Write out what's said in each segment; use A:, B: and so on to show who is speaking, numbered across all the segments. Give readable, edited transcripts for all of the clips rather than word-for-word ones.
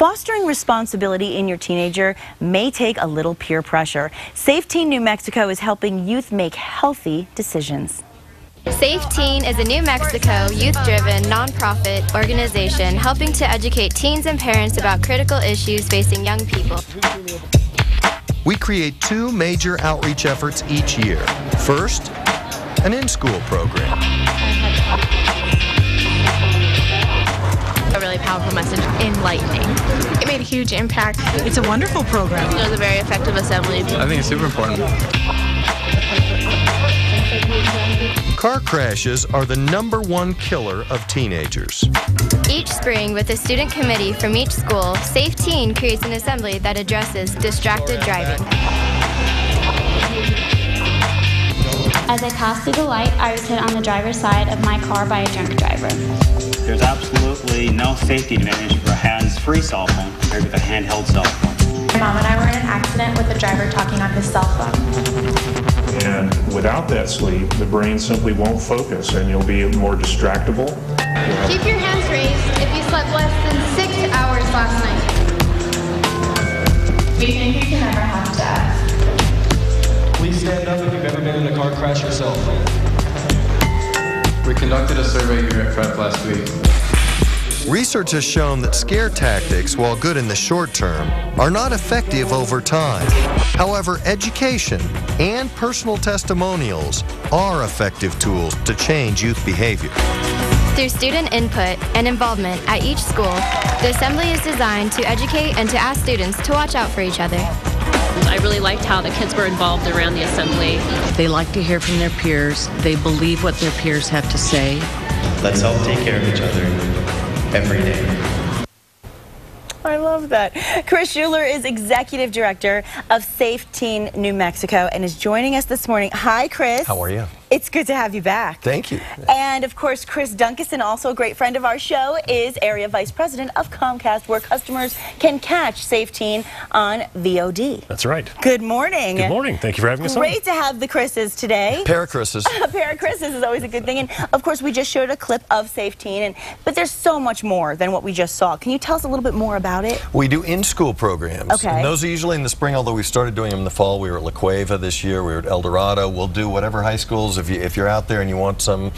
A: Fostering responsibility in your teenager may take a little peer pressure. Safe Teen New Mexico is helping youth make healthy decisions.
B: Safe Teen is a New Mexico youth-driven nonprofit organization helping to educate teens and parents about critical issues facing young people.
C: We create two major outreach efforts each year. First, an in-school program.
D: A really powerful message, enlightening. It made a huge impact.
E: It's a wonderful program.
D: It was a very effective assembly.
F: I think it's super important.
C: Car crashes are the #1 killer of teenagers.
B: Each spring, with a student committee from each school, Safe Teen creates an assembly that addresses distracted driving.
G: As I passed through the light, I was hit on the driver's side of my car by a drunk driver.
H: There's absolutely no safety advantage for a hands-free cell phone compared with a handheld cell phone.
G: My mom and I were in an accident with the driver talking on his cell phone.
I: And without that sleep, the brain simply won't focus and you'll be more distractible.
J: Keep your hands raised if you slept less than 6 hours last night.
G: We think you can never have to ask.
F: Please stand up if you've ever been in a car crash yourself. We conducted a survey here at Prep last week.
C: Research has shown that scare tactics, while good in the short term, are not effective over time. However, education and personal testimonials are effective tools to change youth behavior.
B: Through student input and involvement at each school, the assembly is designed to educate and to ask students to watch out for each other.
K: I really liked how the kids were involved around the assembly.
L: They like to hear from their peers. They believe what their peers have to say.
M: Let's help take care of each other every day.
A: I love that. Chris Schueler is Executive Director of Safe Teen New Mexico and is joining us this morning. Hi, Chris.
C: How are you?
A: It's good to have you back.
C: Thank you.
A: And of course, Chris Dunkeson, also a great friend of our show, is Area Vice President of Comcast, where customers can catch Safe Teen on VOD.
N: That's right.
A: Good morning.
N: Good morning. Thank you for having us on.
A: Great to have the Chris's today.
C: Pair of Chris's.
A: A pair of Chris's is always a good thing. And of course, we just showed a clip of Safe Teen, but there's so much more than what we just saw. Can you tell us a little bit more about it?
C: We do in-school programs.
A: Okay.
C: And those are usually in the spring, although we started doing them in the fall. We were at La Cueva this year. We were at El Dorado. We'll do whatever high schools, if you're out there and you want some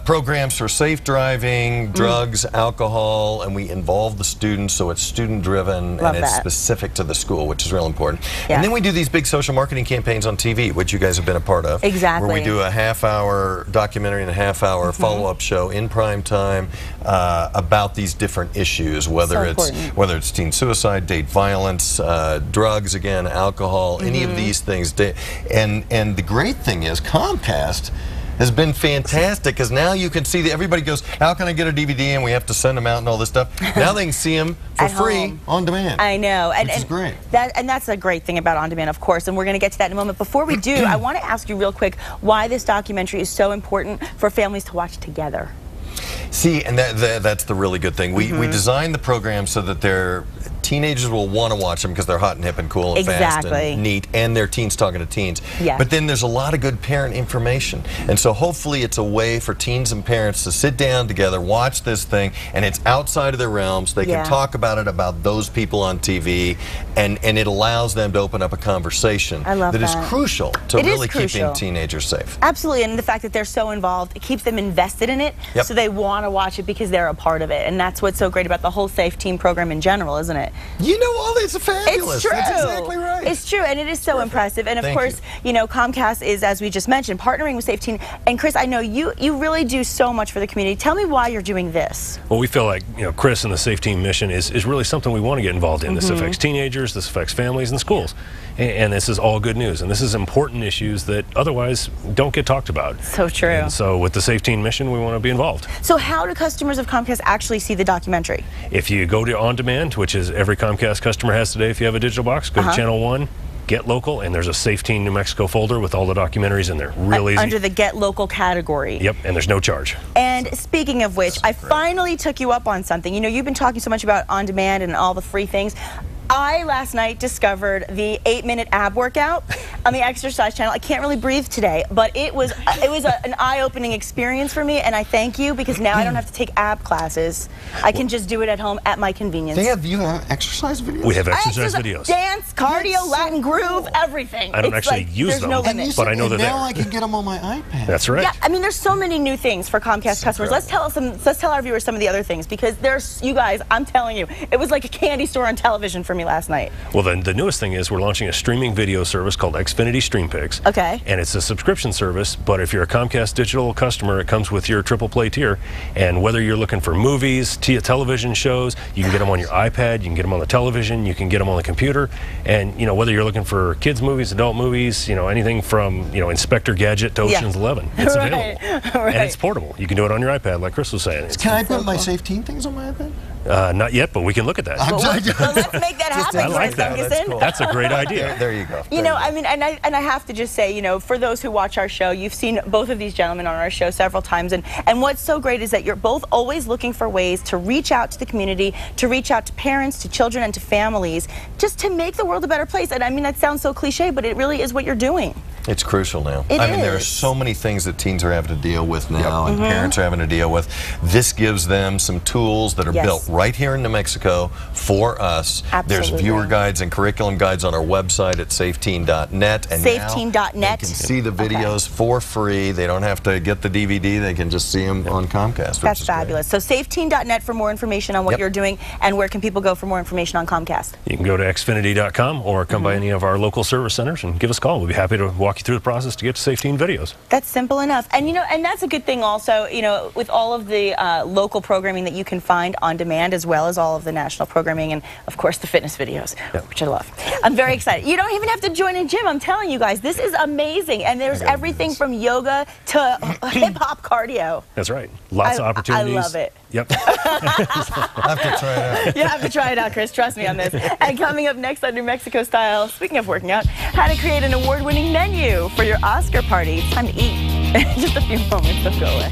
C: programs for safe driving, drugs, alcohol, and we involve the students, so it's student-driven and it's specific to the school, which is real important. Yeah. And then we do these big social marketing campaigns on TV, which you guys have been a part of.
A: Exactly.
C: Where we do a half-hour documentary and a half-hour follow-up show in prime time about these different issues, whether it's teen suicide, date violence, drugs, again, alcohol, any of these things. And the great thing is Comcast has been fantastic because now you can see that everybody goes, how can I get a DVD? And we have to send them out and all this stuff. Now they can see them for free on demand.
A: I know.
C: Which is great.
A: And that's a great thing about on demand, of course, and we're going to get to that in a moment. Before we do, I want to ask you real quick why this documentary is so important for families to watch together.
C: See, and that's the really good thing. We designed the program so that their teenagers will want to watch them because they're hot and hip and cool and fast and neat, and they're teens talking to teens. Yeah. But then there's a lot of good parent information. And so hopefully it's a way for teens and parents to sit down together, watch this thing, and it's outside of their realms. They can talk about it, about those people on TV, and it allows them to open up a conversation that is crucial to really keeping teenagers safe.
A: Absolutely, and the fact that they're so involved, it keeps them invested in it, so they want to watch it because they're a part of it. And that's what's so great about the whole Safe Teen program in general, isn't it?
C: You know all this, fabulous.
A: It's true.
C: That's exactly right.
A: It's true, and it is so impressive. And of course, you know, Comcast is, as we just mentioned, partnering with Safe Teen. And Chris, I know you really do so much for the community. Tell me why you're doing this.
N: Well, we feel like, you know, Chris and the Safe Teen mission is really something we want to get involved in. This affects teenagers, this affects families and schools. And this is all good news. And this is important issues that otherwise don't get talked about.
A: So true.
N: And so with the Safe Teen mission, we want to be involved.
A: So how do customers of Comcast actually see the documentary?
N: If you go to On Demand, which is every Comcast customer has today if you have a digital box, go to Channel 1. Get Local, and there's a Safe Teen New Mexico folder with all the documentaries in there. Real easy.
A: Under the Get Local category.
N: Yep, and there's no charge.
A: And speaking of which, I finally took you up on something. You know, you've been talking so much about On Demand and all the free things. I last night discovered the 8-minute ab workout. on the exercise channel. I can't really breathe today, but it was an eye-opening experience for me, and I thank you because now I don't have to take ab classes. I can just do it at home at my convenience.
C: You have exercise videos?
N: We have exercise videos.
A: Dance, cardio, Latin groove, everything.
N: I don't actually use them, but I know they're there.
C: Now I can get them on my iPad.
N: That's right.
A: Yeah, I mean, there's so many new things for Comcast customers. Let's tell our viewers some of the other things because you guys, I'm telling you, it was like a candy store on television for me last night.
N: Well, then the newest thing is we're launching a streaming video service called Xfinity StreamPix.
A: Okay.
N: And it's a subscription service, but if you're a Comcast digital customer, it comes with your triple play tier. And whether you're looking for movies, television shows, you can get them on your iPad, you can get them on the television, you can get them on the computer. And, whether you're looking for kids movies, adult movies, anything from, Inspector Gadget to Ocean's 11, it's available.
A: Right.
N: And it's portable. You can do it on your iPad, like Chris was saying.
C: Can I put my Safe Teen things on my iPad?
N: Not yet, but we can look at that.
A: Well, let's make that happen.
N: I like that. That's a great idea.
C: There you go.
A: I mean, and I have to just say, for those who watch our show, you've seen both of these gentlemen on our show several times, and what's so great is that you're both always looking for ways to reach out to the community, to reach out to parents, to children, and to families, just to make the world a better place. And I mean, that sounds so cliche, but it really is what you're doing.
C: It's crucial now.
A: I
C: mean, there are so many things that teens are having to deal with now, and parents are having to deal with. This gives them some tools that are built right here in New Mexico for us.
A: Absolutely.
C: There's viewer guides and curriculum guides on our website at safeteen.net. And
A: safeteen.net.
C: They can see the videos for free. They don't have to get the DVD. They can just see them on Comcast.
A: That's fabulous. So safeteen.net for more information on what you're doing, and where can people go for more information on Comcast?
N: You can go to xfinity.com or come by any of our local service centers and give us a call. We'll be happy to walk you through the process to get to Safe Teen videos.
A: That's simple enough. And and that's a good thing also, with all of the local programming that you can find on demand, as well as all of the national programming, and of course the fitness videos, which I love. I'm very excited. You don't even have to join a gym. I'm telling you guys, this is amazing. And there's everything from yoga to hip-hop cardio.
N: That's right. Lots of opportunities.
A: I love it.
N: Yep.
C: I have to try it out.
A: You have to try it out, Chris. Trust me on this. And coming up next on New Mexico Style, speaking of working out, how to create an award-winning menu for your Oscar party. It's time to eat. Just a few moments, don't go away.